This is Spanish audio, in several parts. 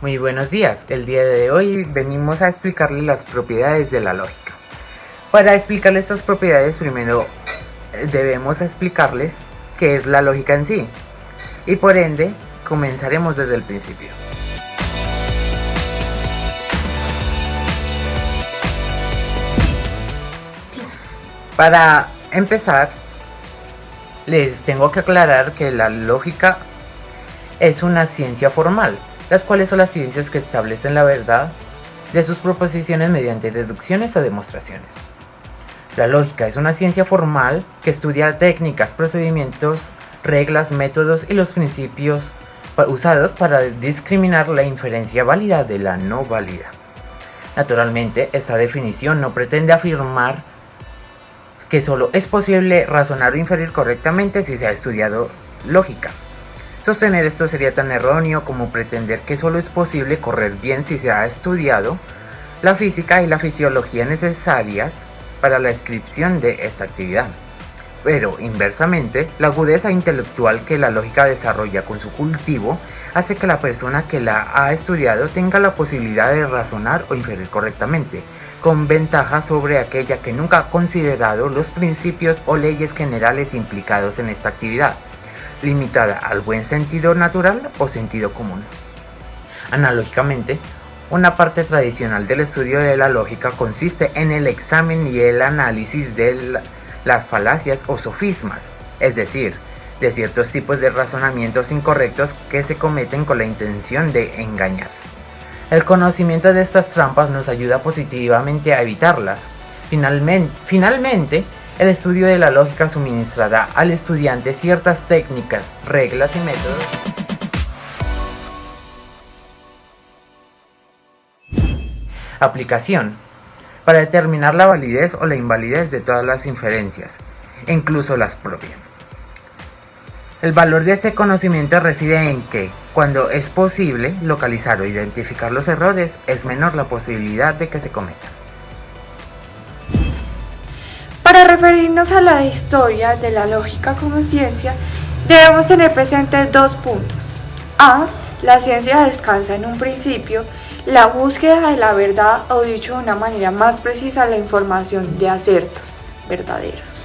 Muy buenos días, el día de hoy venimos a explicarles las propiedades de la lógica. Para explicarles estas propiedades primero debemos explicarles qué es la lógica en sí y por ende comenzaremos desde el principio. Para empezar les tengo que aclarar que la lógica es una ciencia formal, las cuales son las ciencias que establecen la verdad de sus proposiciones mediante deducciones o demostraciones. La lógica es una ciencia formal que estudia técnicas, procedimientos, reglas, métodos y los principios usados para discriminar la inferencia válida de la no válida. Naturalmente, esta definición no pretende afirmar que solo es posible razonar o inferir correctamente si se ha estudiado lógica. Sostener esto sería tan erróneo como pretender que solo es posible correr bien si se ha estudiado la física y la fisiología necesarias para la descripción de esta actividad. Pero, inversamente, la agudeza intelectual que la lógica desarrolla con su cultivo hace que la persona que la ha estudiado tenga la posibilidad de razonar o inferir correctamente, con ventaja sobre aquella que nunca ha considerado los principios o leyes generales implicados en esta actividad, limitada al buen sentido natural o sentido común. Analógicamente, una parte tradicional del estudio de la lógica consiste en el examen y el análisis de las falacias o sofismas, es decir, de ciertos tipos de razonamientos incorrectos que se cometen con la intención de engañar. El conocimiento de estas trampas nos ayuda positivamente a evitarlas. Finalmente, el estudio de la lógica suministrará al estudiante ciertas técnicas, reglas y métodos aplicación para determinar la validez o la invalidez de todas las inferencias, incluso las propias. El valor de este conocimiento reside en que, cuando es posible localizar o identificar los errores, es menor la posibilidad de que se cometan. Para referirnos a la historia de la lógica como ciencia, debemos tener presentes dos puntos. A. La ciencia descansa en un principio, la búsqueda de la verdad, o dicho de una manera más precisa, la información de acertos verdaderos.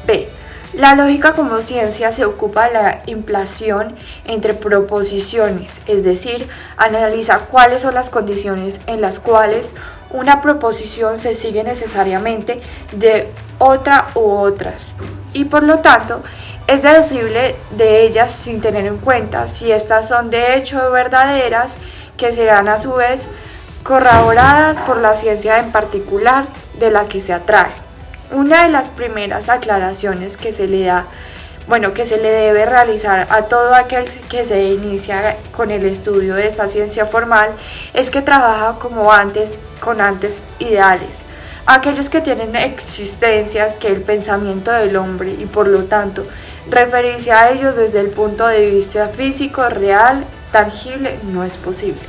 B. La lógica como ciencia se ocupa de la implicación entre proposiciones, es decir, analiza cuáles son las condiciones en las cuales una proposición se sigue necesariamente de otra u otras, y por lo tanto es deducible de ellas sin tener en cuenta si estas son de hecho verdaderas, que serán a su vez corroboradas por la ciencia en particular de la que se atrae. Una de las primeras aclaraciones que se le debe realizar a todo aquel que se inicia con el estudio de esta ciencia formal es que trabaja con antes ideales, aquellos que tienen existencias que el pensamiento del hombre y por lo tanto referirse a ellos desde el punto de vista físico, real, tangible, no es posible.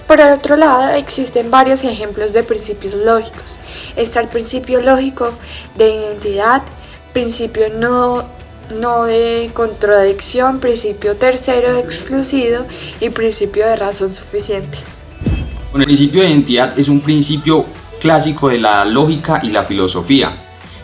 Por el otro lado, existen varios ejemplos de principios lógicos. Está el principio lógico de identidad, principio no de contradicción, principio tercero exclusivo y principio de razón suficiente. El principio de identidad es un principio clásico de la lógica y la filosofía,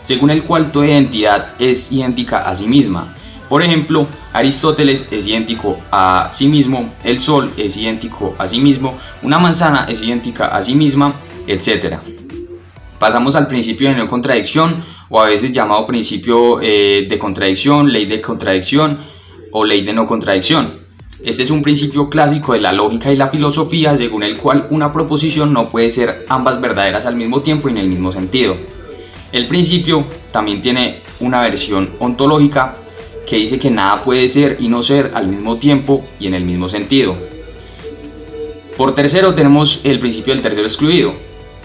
según el cual toda identidad es idéntica a sí misma. Por ejemplo, Aristóteles es idéntico a sí mismo, el sol es idéntico a sí mismo, una manzana es idéntica a sí misma, etc. Pasamos al principio de no contradicción, o a veces llamado principio de contradicción, ley de contradicción o ley de no contradicción. Este es un principio clásico de la lógica y la filosofía, según el cual una proposición no puede ser ambas verdaderas al mismo tiempo y en el mismo sentido. El principio también tiene una versión ontológica que dice que nada puede ser y no ser al mismo tiempo y en el mismo sentido. Por tercero tenemos el principio del tercero excluido,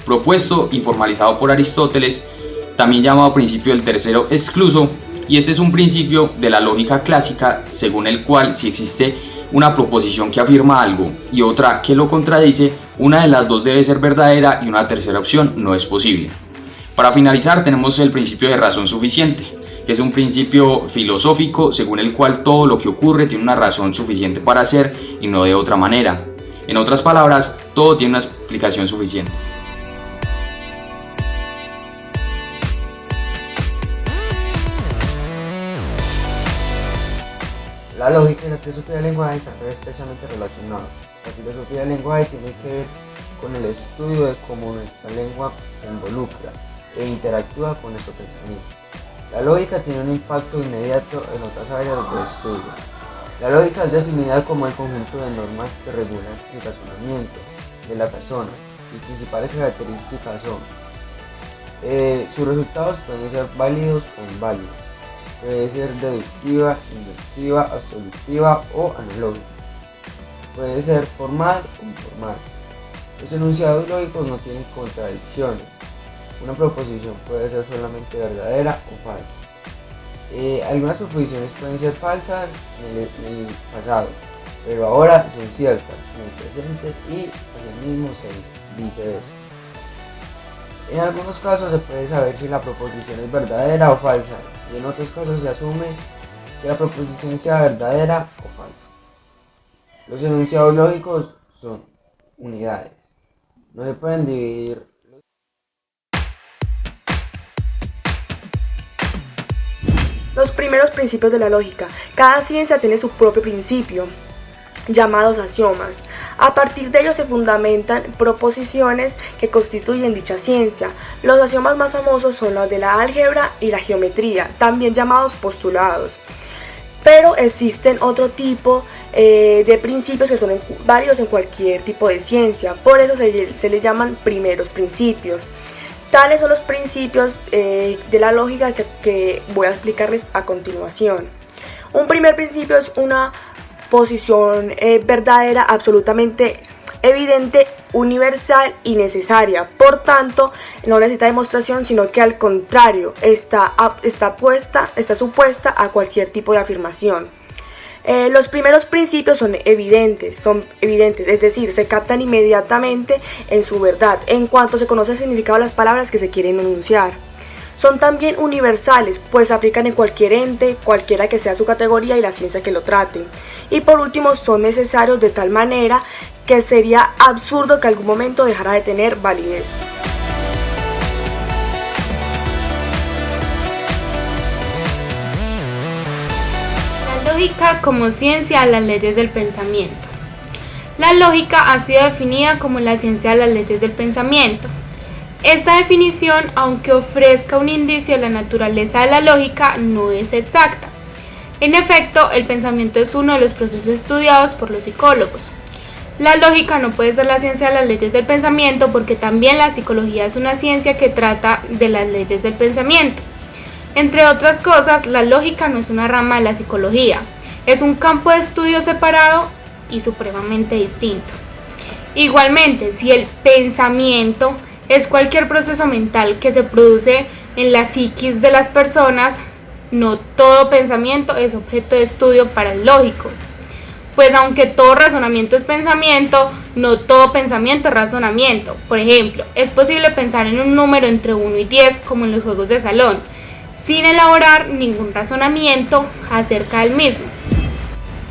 propuesto y formalizado por Aristóteles, también llamado principio del tercero excluso, y este es un principio de la lógica clásica según el cual si existe una proposición que afirma algo y otra que lo contradice, una de las dos debe ser verdadera y una tercera opción no es posible. Para finalizar tenemos el principio de razón suficiente, que es un principio filosófico según el cual todo lo que ocurre tiene una razón suficiente para ser y no de otra manera. En otras palabras, todo tiene una explicación suficiente. La lógica y la filosofía del lenguaje están estrechamente relacionados. La filosofía del lenguaje tiene que ver con el estudio de cómo nuestra lengua se involucra e interactúa con nuestro pensamiento. La lógica tiene un impacto inmediato en otras áreas del estudio. La lógica es definida como el conjunto de normas que regulan el razonamiento de la persona y principales características son sus resultados pueden ser válidos o inválidos, puede ser deductiva, inductiva, absolutiva o analógica, puede ser formal o informal. Los enunciados lógicos no tienen contradicciones. Una proposición puede ser solamente verdadera o falsa. Algunas proposiciones pueden ser falsas en el pasado, pero ahora son ciertas en el presente y asimismo viceversa. En algunos casos se puede saber si la proposición es verdadera o falsa, y en otros casos se asume que la proposición sea verdadera o falsa. Los enunciados lógicos son unidades. No se pueden dividir. Los primeros principios de la lógica. Cada ciencia tiene su propio principio, llamados axiomas. A partir de ellos se fundamentan proposiciones que constituyen dicha ciencia. Los axiomas más famosos son los de la álgebra y la geometría, también llamados postulados. Pero existen otro tipo de principios que son válidos en cualquier tipo de ciencia, por eso se les llaman primeros principios. Tales son los principios de la lógica que voy a explicarles a continuación. Un primer principio es una posición verdadera, absolutamente evidente, universal y necesaria. Por tanto, no necesita demostración, sino que al contrario, está supuesta a cualquier tipo de afirmación. Los primeros principios son evidentes, es decir, se captan inmediatamente en su verdad, en cuanto se conoce el significado de las palabras que se quieren enunciar. Son también universales, pues se aplican en cualquier ente, cualquiera que sea su categoría y la ciencia que lo trate. Y por último, son necesarios de tal manera que sería absurdo que algún momento dejara de tener validez. Lógica como ciencia a las leyes del pensamiento. La lógica ha sido definida como la ciencia de las leyes del pensamiento. Esta definición, aunque ofrezca un indicio de la naturaleza de la lógica, no es exacta. En efecto, el pensamiento es uno de los procesos estudiados por los psicólogos. La lógica no puede ser la ciencia de las leyes del pensamiento porque también la psicología es una ciencia que trata de las leyes del pensamiento. Entre otras cosas, la lógica no es una rama de la psicología, es un campo de estudio separado y supremamente distinto. Igualmente, si el pensamiento es cualquier proceso mental que se produce en la psiquis de las personas, no todo pensamiento es objeto de estudio para el lógico. Pues aunque todo razonamiento es pensamiento, no todo pensamiento es razonamiento. Por ejemplo, es posible pensar en un número entre 1 y 10 como en los juegos de salón, sin elaborar ningún razonamiento acerca del mismo.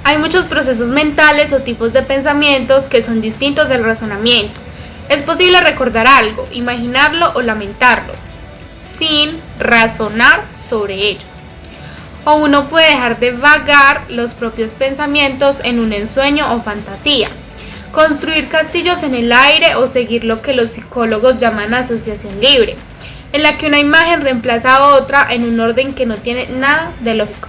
Hay muchos procesos mentales o tipos de pensamientos que son distintos del razonamiento. Es posible recordar algo, imaginarlo o lamentarlo, sin razonar sobre ello. O uno puede dejar de vagar los propios pensamientos en un ensueño o fantasía, construir castillos en el aire o seguir lo que los psicólogos llaman asociación libre, en la que una imagen reemplaza a otra en un orden que no tiene nada de lógico.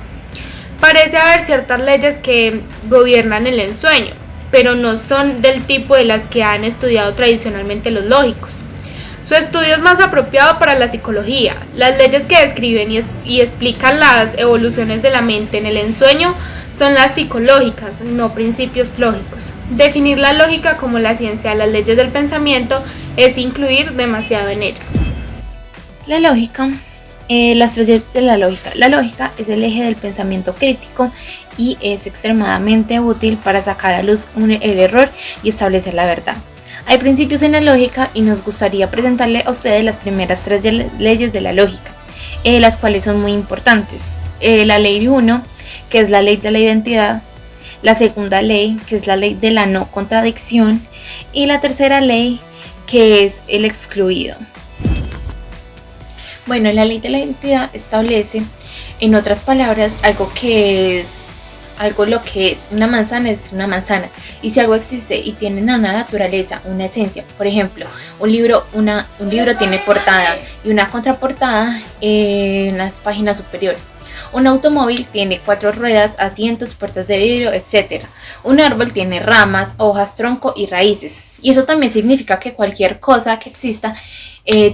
Parece haber ciertas leyes que gobiernan el ensueño, pero no son del tipo de las que han estudiado tradicionalmente los lógicos. Su estudio es más apropiado para la psicología. Las leyes que describen y explican las evoluciones de la mente en el ensueño son las psicológicas, no principios lógicos. Definir la lógica como la ciencia de las leyes del pensamiento es incluir demasiado en ella. La lógica, las tres leyes de la lógica. La lógica es el eje del pensamiento crítico y es extremadamente útil para sacar a luz el error y establecer la verdad. Hay principios en la lógica y nos gustaría presentarle a ustedes las primeras tres leyes de la lógica. las cuales son muy importantes. La ley 1, que es la ley de la identidad, la segunda ley, que es la ley de la no contradicción, y la tercera ley, que es el excluido. Bueno, la ley de la identidad establece, en otras palabras, lo que es una manzana, y si algo existe y tiene una naturaleza, una esencia, por ejemplo, un libro tiene portada y una contraportada en las páginas superiores. Un automóvil tiene 4 ruedas, asientos, puertas de vidrio, etc. Un árbol tiene ramas, hojas, tronco y raíces, y eso también significa que cualquier cosa que exista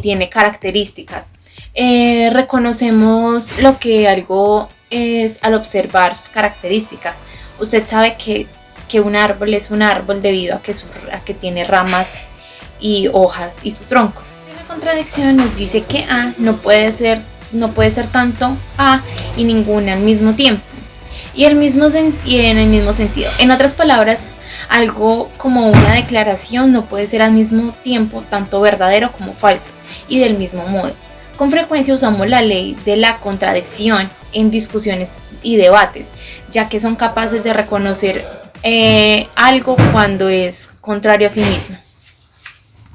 tiene características. Reconocemos lo que algo es al observar sus características. Usted sabe que un árbol es un árbol debido a que tiene ramas y hojas y su tronco. La contradicción nos dice que A no puede ser tanto A y ninguna al mismo tiempo y en el mismo sentido. En otras palabras, algo como una declaración no puede ser al mismo tiempo tanto verdadero como falso y del mismo modo. Con frecuencia usamos la ley de la contradicción en discusiones y debates, ya que son capaces de reconocer algo cuando es contrario a sí mismo.